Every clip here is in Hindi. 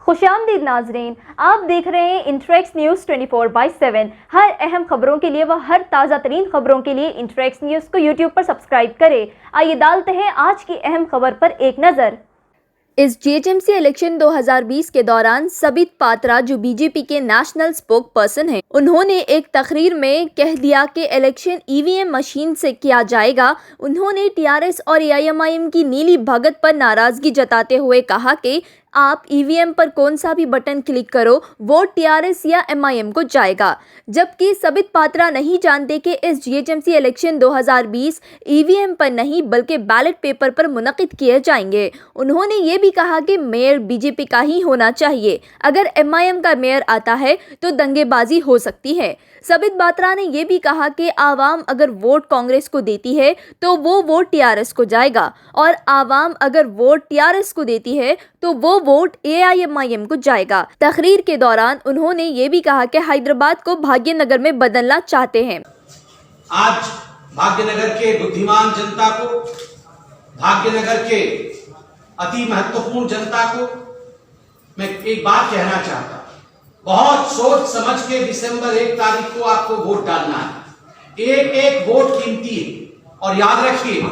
खुशामदीद नाजरीन, आप देख रहे हैं इंटरेक्स न्यूज़ 24/7। हर अहम खबरों के लिए व हर ताज़ा तरीन खबरों के लिए इंटरेक्स न्यूज़ को यूट्यूब पर सब्सक्राइब करें। आइए डालते हैं आज की अहम खबर पर एक नज़र। इस जीएचएमसी इलेक्शन 2020 के दौरान सबित पात्रा, जो बीजेपी के नेशनल स्पोक पर्सन हैं, उन्होंने एक तकरीर में कह दिया कि इलेक्शन ईवीएम मशीन से किया जाएगा। उन्होंने टीआरएस और एआईएमआईएम की नीली भगत पर नाराजगी जताते हुए कहा कि आप ईवीएम पर कौन सा भी बटन क्लिक करो, वोट टीआरएस या एमआईएम को जाएगा। जबकि सबित पात्रा नहीं जानते कि इस जीएचएमसी इलेक्शन 2020 ईवीएम पर नहीं बल्कि बैलेट पेपर पर मुनक़िद किए जाएंगे। उन्होंने ये भी कहा कि मेयर बीजेपी का ही होना चाहिए। अगर एमआईएम का मेयर आता है तो दंगेबाजी हो सकती है। सबित पात्रा ने यह भी कहा कि आवाम अगर वोट कांग्रेस को देती है तो वो वोट टीआरएस को जाएगा, और आवाम अगर वोट टीआरएस को देती है तो वो वोट एआईएमआईएम को जाएगा। तकरीर के दौरान उन्होंने ये भी कहा कि हैदराबाद को भाग्यनगर में बदलना चाहते हैं। आज भाग्यनगर के बुद्धिमान जनता को, भाग्यनगर के अति महत्वपूर्ण जनता को मैं एक बात कहना चाहता हूं। बहुत सोच समझ के दिसंबर 1 तारीख को आपको वोट डालना है। एक एक वोट कीमती है, और याद रखिए,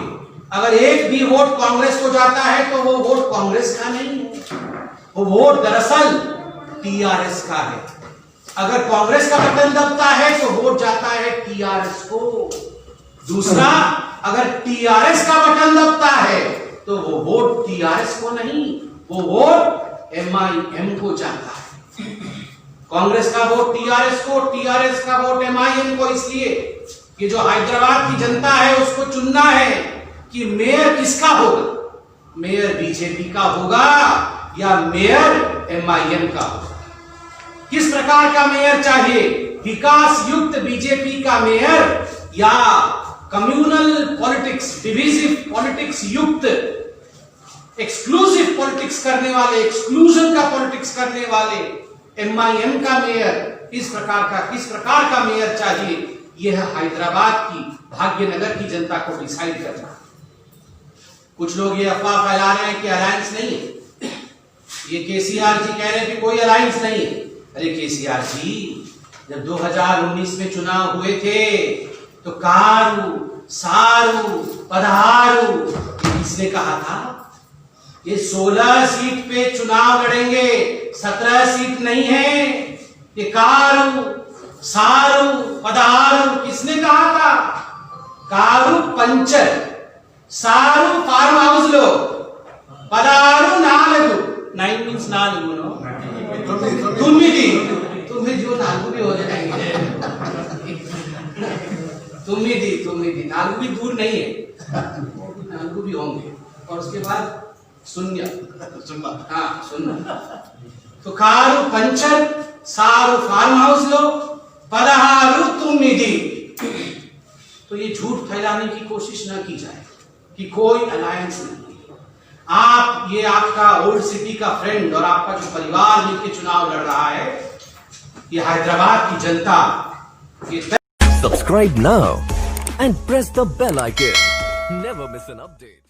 अगर एक भी वोट कांग्रेस को जाता है तो वो वोट कांग्रेस का नहीं है, वो वोट दरअसल टीआरएस का है। अगर कांग्रेस का बटन दबता है तो वोट जाता है टीआरएस को। दूसरा, अगर टीआरएस का बटन दबता है तो वो वोट टीआरएस को नहीं, वो वोट एमआईएम को जाता है। कांग्रेस का वोट टीआरएस को, टीआरएस का वोट एमआईएम को, इसलिए कि जो हैदराबाद की जनता है उसको चुनना है कि मेयर किसका होगा, मेयर बीजेपी का होगा या मेयर एमआईएम का होगा। किस प्रकार का मेयर चाहिए, विकास युक्त बीजेपी का मेयर या कम्युनल पॉलिटिक्स, डिविजिव पॉलिटिक्स युक्त, एक्सक्लूसिव पॉलिटिक्स करने वाले, एक्सक्लूजन का पॉलिटिक्स करने वाले एमआईएम का मेयर, किस प्रकार का मेयर चाहिए, यह हैदराबाद की, भाग्यनगर की जनता को डिसाइड करना। कुछ लोग ये अफवाह फैला रहे हैं कि अलायंस नहीं है। ये केसीआर जी कह रहे हैं कि कोई अलायंस नहीं है। अरे केसीआर जी, जब 2019 में चुनाव हुए थे तो कारू, सारू, पधारू, किसने कहा था? ये 16 सीट पे चुनाव लड़ेंगे, 17 सीट नहीं है। ये कारू, सारू, पधारू, किसने कहा था? कारू पंचर, सारू फार्म हाउस लो, पधारू नालगु, 9 मीन्स नालगु, नो तुम्हें जो नालगु भी हो जाएंगे। तुम्हें दी नालगु भी दूर नहीं है, नालगु भी होंगे। और उसके बाद सुन्ना, हाँ सुन्ना। तो कारू पंचर, सारू फार्म हाउस लो, पदहारू तुम्हिदी। तो ये झूठ फैलाने की कोशिश न की जाए कि कोई अलायंस नहीं। ये आपका ओल्ड सिटी का फ्रेंड और आपका जो परिवार मिलकर चुनाव लड़ रहा है, ये हैदराबाद की जनता। Subscribe now and press the bell icon. Never miss an update.